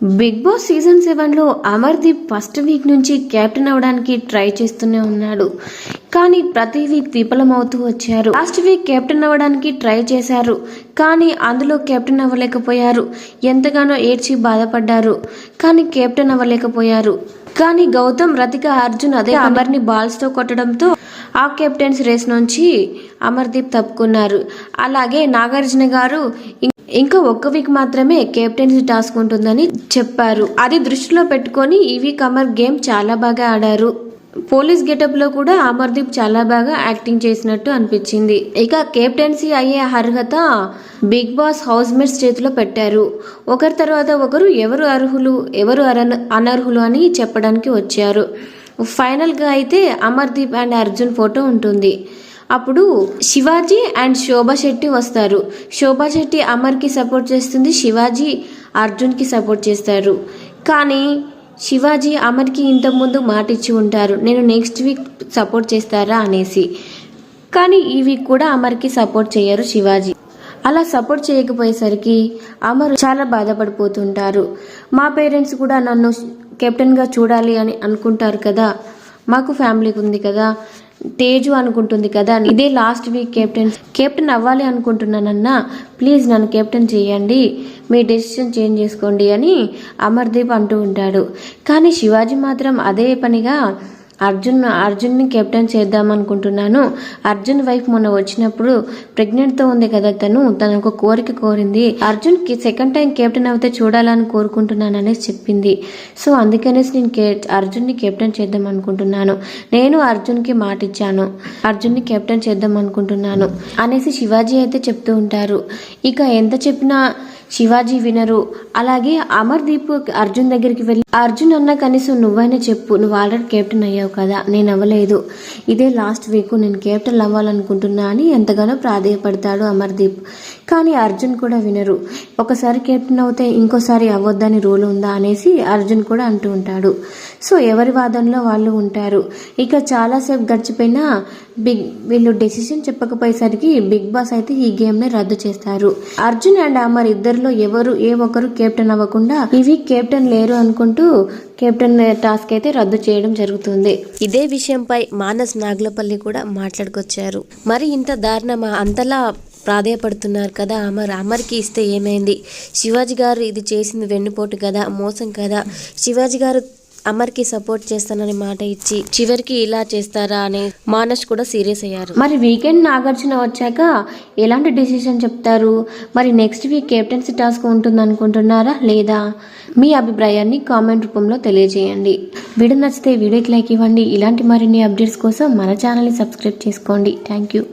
Big boss season 7లో Amardeep first week నుంచి captain అవడానికి ట్రై చేస్తూనే ఉన్నాడు. కానీ ప్రతి వీక్ విఫలమవుతూ వచ్చారు. లాస్ట్ వీక్ కెప్టెన్ అవ్వడానికి ట్రై చేశారు, కానీ అందులో కెప్టెన్ అవ్వలేకపోయారు. ఎంతగానో ఏడ్చి బాధపడ్డారు, కానీ కెప్టెన్ అవ్వలేకపోయారు. కానీ గౌతమ్, రతిక, అర్జున్ అదే అమర్ని బాల్స్తో కొట్టడంతో ఆ కెప్టెన్స్ రేస్ నుంచి అమర్దీప్ తప్పుకున్నారు. అలాగే నాగార్జున గారు ఇంకా ఒక్క వీక్ మాత్రమే కెప్టెన్సీ టాస్క్ ఉంటుందని చెప్పారు. అది దృష్టిలో పెట్టుకొని ఈ వీక్ అమర్ గేమ్ చాలా బాగా ఆడారు. పోలీస్ గెటప్ లో కూడా అమర్దీప్ చాలా బాగా యాక్టింగ్ చేసినట్టు అనిపించింది. ఇక కెప్టెన్సీ అయ్యే అర్హత బిగ్ బాస్ హౌస్ మేట్స్ చేతిలో పెట్టారు. ఒకరి తర్వాత ఒకరు ఎవరు అర్హులు ఎవరు అనర్హులు అని చెప్పడానికి వచ్చారు. ఫైనల్ గా అయితే అమర్దీప్ అండ్ అర్జున్ ఫోటో ఉంటుంది. అప్పుడు శివాజీ అండ్ శోభా శెట్టి వస్తారు. శోభా శెట్టి అమర్కి సపోర్ట్ చేస్తుంది, శివాజీ అర్జున్కి సపోర్ట్ చేస్తారు. కానీ శివాజీ అమర్కి ఇంతకుముందు మాట ఇచ్చి ఉంటారు, నేను నెక్స్ట్ వీక్ సపోర్ట్ చేస్తారా అనేసి. కానీ ఈ వీక్ కూడా అమర్కి సపోర్ట్ చేయరు శివాజీ. అలా సపోర్ట్ చేయకపోయేసరికి అమర్ చాలా బాధపడిపోతుంటారు. మా పేరెంట్స్ కూడా నన్ను కెప్టెన్గా చూడాలి అని అనుకుంటారు కదా, మాకు ఫ్యామిలీ ఉంది కదా, తేజు అనుకుంటుంది కదా, ఇదే లాస్ట్ వీక్ కెప్టెన్ అవ్వాలి అనుకుంటున్నానన్నా, ప్లీజ్ నన్ను కెప్టెన్ చేయండి, మీ డెసిషన్ చేంజ్ చేసుకోండి అని అమర్దీప్ అంటూ ఉంటాడు. కానీ శివాజీ మాత్రం అదే పనిగా అర్జున్ని కెప్టెన్ చేద్దాం అనుకుంటున్నాను. అర్జున్ వైఫ్ మొన్న వచ్చినప్పుడు ప్రెగ్నెంట్తో ఉంది కదా, తను ఒక కోరిక కోరింది, అర్జున్కి సెకండ్ టైం కెప్టెన్ అవుతే చూడాలని కోరుకుంటున్నాను అనేసి చెప్పింది. సో అందుకనేసి నేను అర్జున్ని కెప్టెన్ చేద్దాం అనుకుంటున్నాను. నేను అర్జున్కి మాట ఇచ్చాను, అర్జున్ని కెప్టెన్ చేద్దాం అనుకుంటున్నాను అనేసి శివాజీ అయితే చెప్తూ ఉంటారు. ఇక ఎంత చెప్పినా శివాజీ వినరు. అలాగే అమర్దీప్ అర్జున్ దగ్గరికి వెళ్ళి, అర్జున్ అన్న కనీసం నువ్వైనా చెప్పు, నువ్వు ఆల్రెడీ కెప్టెన్ అయ్యావు కదా, నేను అవ్వలేదు, ఇదే లాస్ట్ వీక్ నేను కెప్టెన్ అవ్వాలనుకుంటున్నా అని ఎంతగానో ప్రాధేయపడతాడు అమర్దీప్. కానీ అర్జున్ కూడా వినరు. ఒకసారి కెప్టెన్ అవుతే ఇంకోసారి అవ్వద్దని రూల్ ఉందా అనేసి అర్జున్ కూడా అంటూ ఉంటాడు. సో ఎవరి వాదనలో వాళ్ళు ఉంటారు. ఇక చాలాసేపు గడిచిపోయినా వీళ్ళు డెసిషన్ చెప్పకపోయేసరికి బిగ్ బాస్ అయితే ఈ గేమ్ ని రద్దు చేస్తారు. అర్జున్ అండ్ అమర్ ఇద్దరిలో ఏ ఒక్కరు కెప్టెన్ అవ్వకుండా ఇవి కెప్టెన్ లేరు అనుకుంటూ కెప్టెన్ టాస్క్ అయితే రద్దు చేయడం జరుగుతుంది. ఇదే విషయంపై మానస్ నాగులపల్లి కూడా మాట్లాడుకొచ్చారు. మరి ఇంత దారుణమా, అంతలా ప్రాధేయపడుతున్నారు కదా అమర్కి ఇస్తే ఏమైంది, శివాజీ గారు ఇది చేసింది వెన్నుపోటు కదా, మోసం కదా, శివాజీ గారు అమర్కి సపోర్ట్ చేస్తానని మాట ఇచ్చి చివరికి ఇలా చేస్తారా అని మానస్ కూడా సీరియస్ అయ్యారు. మరి వీకెండ్ నాగార్జున వచ్చాక ఎలాంటి డిసిషన్ చెప్తారు, మరి నెక్స్ట్ వీక్ కెప్టెన్సీ టాస్క్ ఉంటుంది అనుకుంటున్నారా లేదా? మీ అభిప్రాయాన్ని కామెంట్ రూపంలో తెలియజేయండి. వీడియో నచ్చితే వీడియోకి లైక్ ఇవ్వండి. ఇలాంటి మరిన్ని అప్డేట్స్ కోసం మన ఛానల్ని సబ్స్క్రైబ్ చేసుకోండి. Thank you.